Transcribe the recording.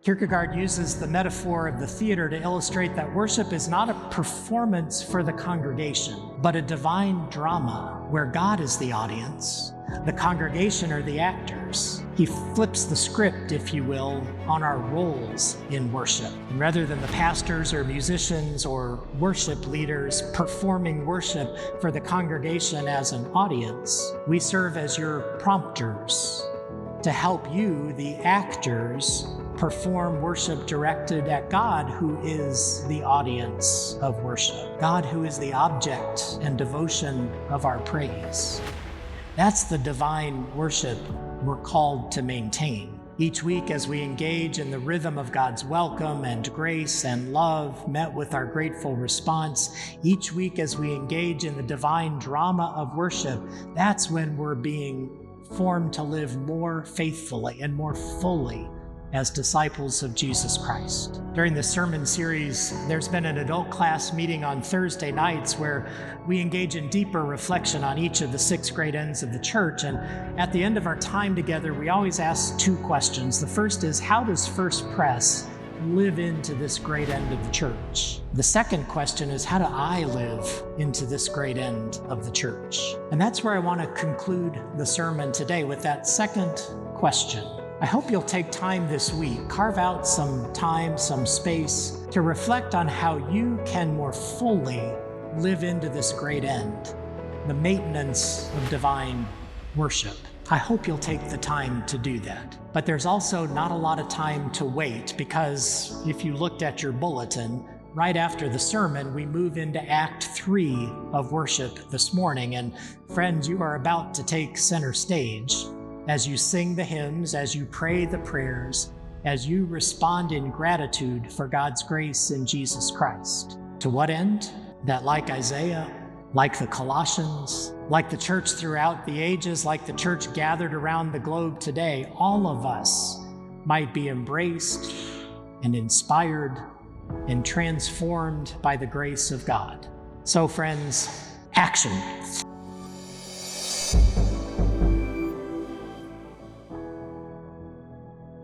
Kierkegaard uses the metaphor of the theater to illustrate that worship is not a performance for the congregation, but a divine drama where God is the audience, the congregation are the actors. He flips the script, if you will, on our roles in worship. And rather than the pastors or musicians or worship leaders performing worship for the congregation as an audience, we serve as your prompters to help you, the actors, perform worship directed at God, who is the audience of worship, God who is the object and devotion of our praise. That's the divine worship we're called to maintain. Each week as we engage in the rhythm of God's welcome and grace and love met with our grateful response, each week as we engage in the divine drama of worship, that's when we're being formed to live more faithfully and more fully as disciples of Jesus Christ. During the sermon series, there's been an adult class meeting on Thursday nights where we engage in deeper reflection on each of the 6 great ends of the church. And at the end of our time together, we always ask 2 questions. The first is, how does First Pres live into this great end of the church? The second question is, how do I live into this great end of the church? And that's where I want to conclude the sermon today, with that second question. I hope you'll take time this week, carve out some time, some space to reflect on how you can more fully live into this great end, the maintenance of divine worship. I hope you'll take the time to do that. But there's also not a lot of time to wait, because if you looked at your bulletin, right after the sermon, we move into Act 3 of worship this morning. And friends, you are about to take center stage as you sing the hymns, as you pray the prayers, as you respond in gratitude for God's grace in Jesus Christ. To what end? That like Isaiah, like the Colossians, like the church throughout the ages, like the church gathered around the globe today, all of us might be embraced and inspired and transformed by the grace of God. So friends, action.